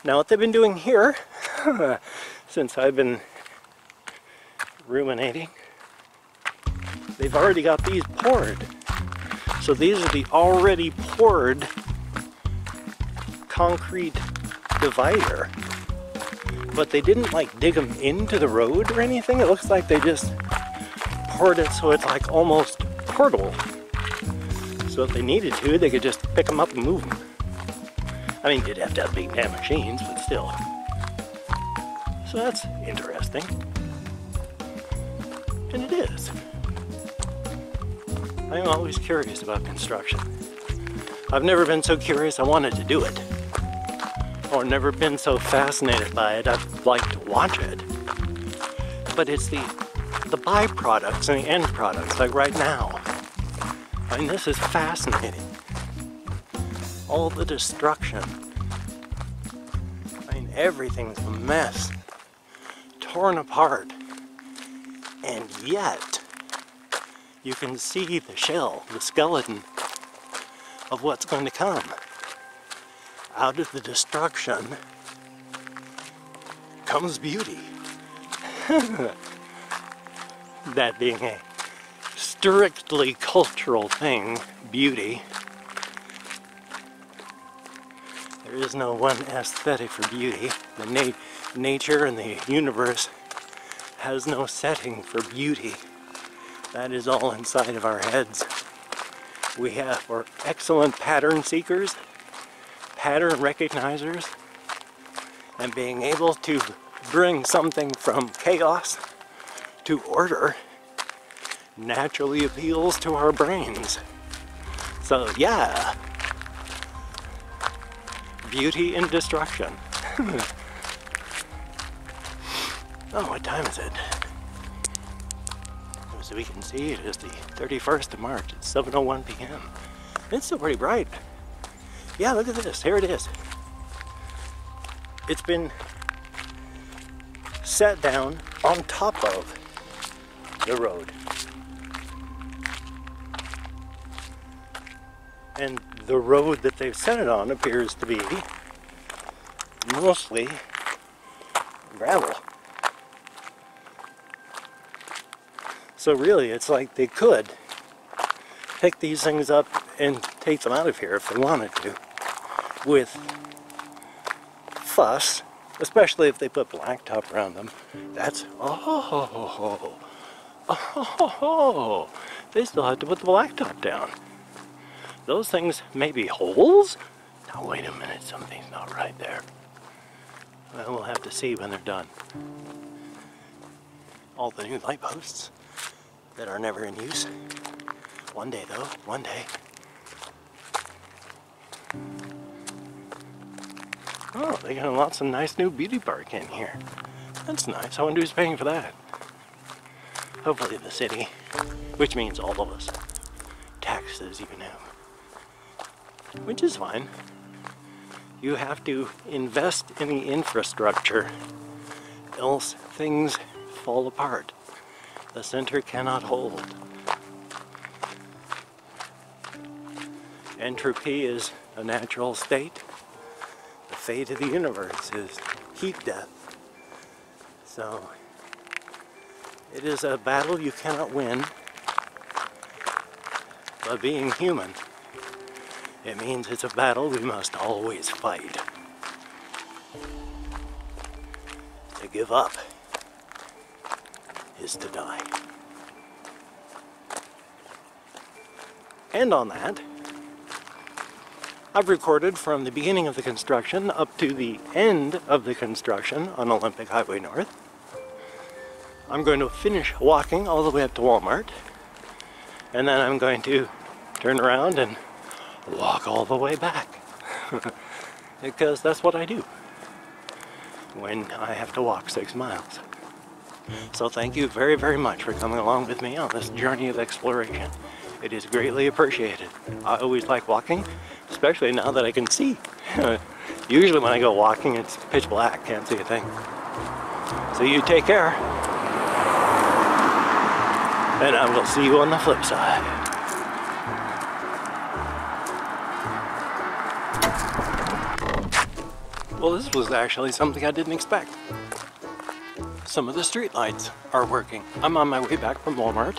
Now what they've been doing here, since I've been ruminating, they've already got these poured. So these are the already poured concrete divider. But they didn't like dig them into the road or anything. It looks like they just poured it so it's like almost portable. So if they needed to, they could just pick them up and move them. I mean, you'd have to have big damn machines, but still. So that's interesting. And it is. I'm always curious about construction. I've never been so curious I wanted to do it. Or never been so fascinated by it I'd like to watch it. But it's the byproducts and the end products, like right now. I mean, this is fascinating. All the destruction. I mean, everything's a mess. Torn apart. And yet, you can see the shell, the skeleton of what's going to come. Out of the destruction comes beauty. That being a strictly cultural thing, beauty. There is no one aesthetic for beauty. The nature and the universe has no setting for beauty. That is all inside of our heads. We're excellent pattern seekers, pattern recognizers, and being able to bring something from chaos to order naturally appeals to our brains. So yeah, beauty in destruction. Oh, what time is it? As we can see, it is the 31st of March. It's 7:01 p.m. It's still pretty bright. Yeah, look at this. Here it is. It's been set down on top of the road. And the road that they've set it on appears to be mostly gravel. So really, it's like they could pick these things up and take them out of here if they wanted to, with fuss, especially if they put blacktop around them. That's, they still have to put the blacktop down. Those things may be holes? Now wait a minute, something's not right there. Well, we'll have to see when they're done. All the new light posts that are never in use. One day though, one day. Oh, they got lots of nice new beauty park in here. That's nice. I wonder who's paying for that. Hopefully the city, which means all of us. Taxes, you know. Which is fine. You have to invest in the infrastructure, else things fall apart. The center cannot hold. Entropy is a natural state. The fate of the universe is heat death. So it is a battle you cannot win by being human. It means it's a battle we must always fight. To give up is to die. And on that, I've recorded from the beginning of the construction up to the end of the construction on Olympic Highway North. I'm going to finish walking all the way up to Walmart, and then I'm going to turn around and walk all the way back. Because that's what I do when I have to walk 6 miles. So thank you very, very much for coming along with me on this journey of exploration. It is greatly appreciated. I always like walking, especially now that I can see. Usually when I go walking, it's pitch black, can't see a thing. So you take care, and I will see you on the flip side. Well, this was actually something I didn't expect. Some of the street lights are working. I'm on my way back from Walmart.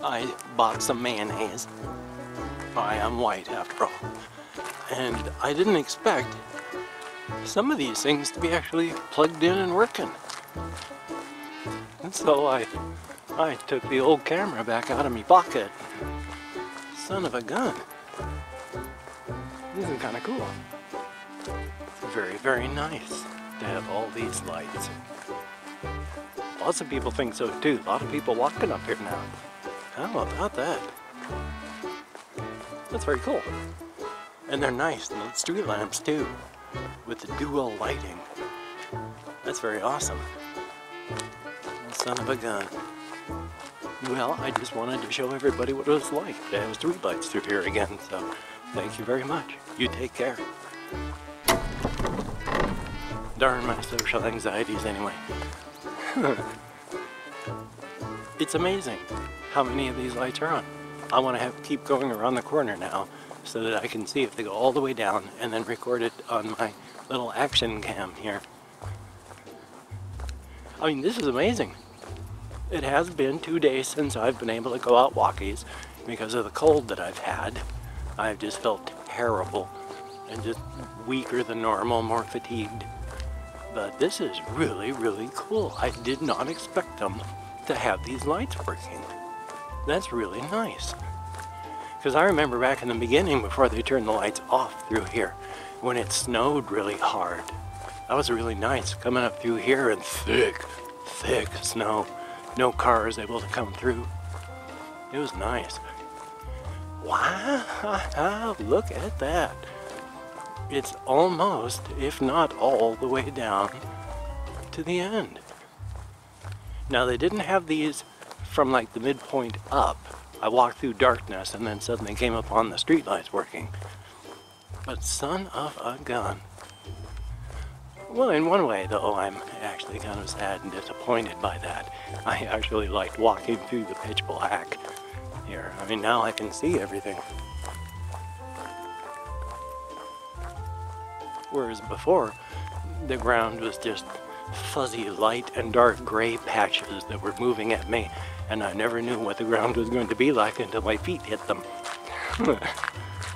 I bought some mayonnaise. I am white after all. And I didn't expect some of these things to be actually plugged in and working. And so I took the old camera back out of my pocket. Son of a gun. This is kind of cool. Very, very nice to have all these lights. Lots of people think so too. A lot of people walking up here now. How about that? That's very cool. And they're nice, and the street lamps too, with the dual lighting. That's very awesome. Son of a gun. Well, I just wanted to show everybody what it was like to have street lights through here again, so thank you very much. You take care. Darn my social anxieties anyway. It's amazing how many of these lights are on. I want to keep going around the corner now so that I can see if they go all the way down and then record it on my little action cam here. I mean, this is amazing. It has been 2 days since I've been able to go out walkies because of the cold that I've had. I've just felt terrible and just weaker than normal, more fatigued. But this is really, really cool. I did not expect them to have these lights working. That's really nice. Because I remember back in the beginning, before they turned the lights off through here, when it snowed really hard. That was really nice, coming up through here in thick, thick snow. No cars able to come through. It was nice. Wow, look at that. It's almost, if not all the way down to the end. Now they didn't have these from like the midpoint up. I walked through darkness and then suddenly came upon the streetlights working. But son of a gun. Well, in one way though, I'm actually kind of sad and disappointed by that. I actually liked walking through the pitch black here. I mean, now I can see everything. Whereas before, the ground was just fuzzy light and dark gray patches that were moving at me, and I never knew what the ground was going to be like until my feet hit them.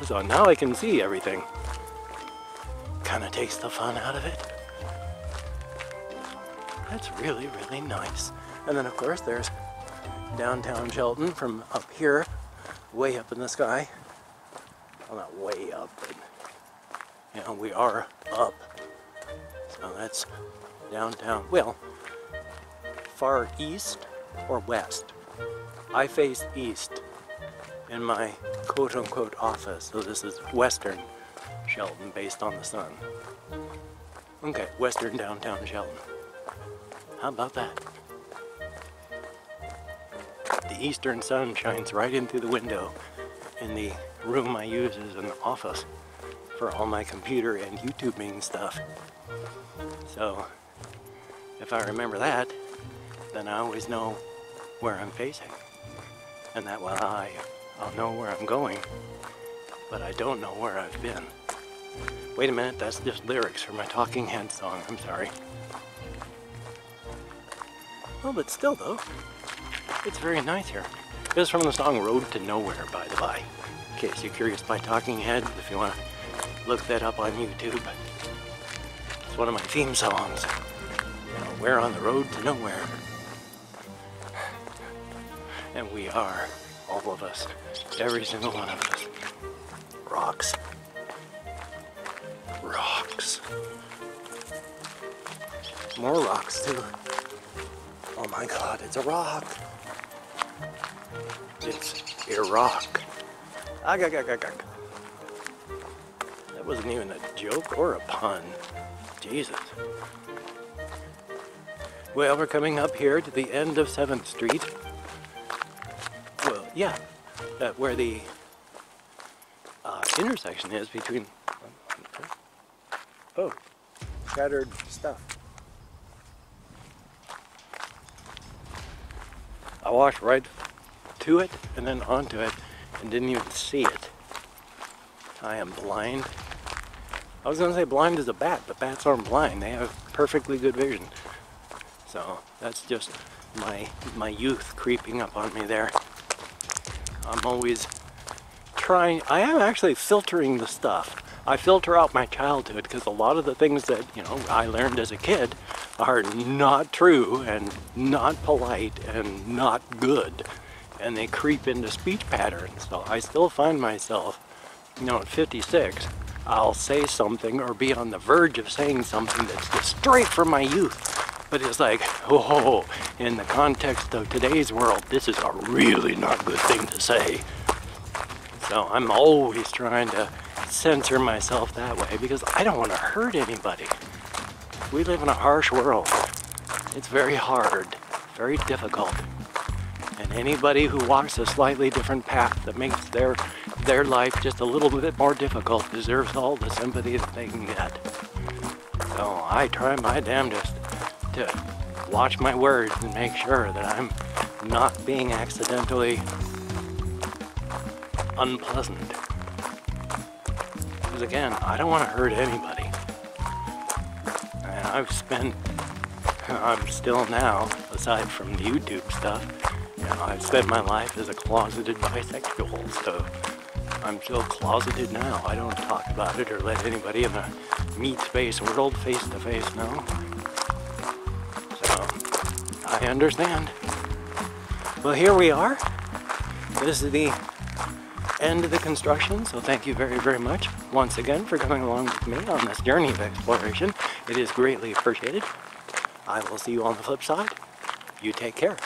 So now I can see everything. Kind of takes the fun out of it. That's really, really nice. And then of course there's downtown Shelton from up here, way up in the sky. Well, not way up, but you know, we are up. So that's downtown, well, far east or west. I face east in my quote-unquote office, so this is western Shelton based on the sun. Okay, western downtown Shelton. How about that? The eastern sun shines right in through the window in the room I use as an office for all my computer and YouTubing stuff. So if I remember that, then I always know where I'm facing. And that way I'll know where I'm going, but I don't know where I've been. Wait a minute, that's just lyrics from my Talking Heads song, I'm sorry. Oh, but still though, it's very nice here. This is from the song Road to Nowhere, by the by. In case you're curious by Talking Heads, if you want to look that up on YouTube. It's one of my theme songs. You know, we're on the road to nowhere. And we are, all of us, every single one of us. Rocks. Rocks. More rocks too. Oh my god, it's a rock. It's a rock. Agagagagag. That wasn't even a joke or a pun. Jesus. Well, we're coming up here to the end of 7th Street. Well, yeah, where the intersection is between... Oh, scattered stuff. I walked right to it and then onto it and didn't even see it. I am blind I was gonna say blind as a bat, but bats aren't blind. They have perfectly good vision. So that's just my youth creeping up on me there. I'm always trying, I am actually filtering the stuff. I filter out my childhood because a lot of the things that, you know, I learned as a kid are not true and not polite and not good. And they creep into speech patterns. So I still find myself, you know, at 56, I'll say something or be on the verge of saying something that's just straight from my youth. But it's like, oh, in the context of today's world, this is a really not good thing to say. So I'm always trying to censor myself that way because I don't want to hurt anybody. We live in a harsh world. It's very hard, very difficult. And anybody who walks a slightly different path that makes their life just a little bit more difficult deserves all the sympathy that they can get. So I try my damnedest to watch my words and make sure that I'm not being accidentally unpleasant. Because again, I don't want to hurt anybody. And I'm still now, aside from the YouTube stuff, you know, I've spent my life as a closeted bisexual, so I'm still closeted now. I don't talk about it or let anybody in the meat space world face to face know. So, I understand. Well, here we are. This is the end of the construction, so thank you very, very much once again for coming along with me on this journey of exploration. It is greatly appreciated. I will see you on the flip side. You take care.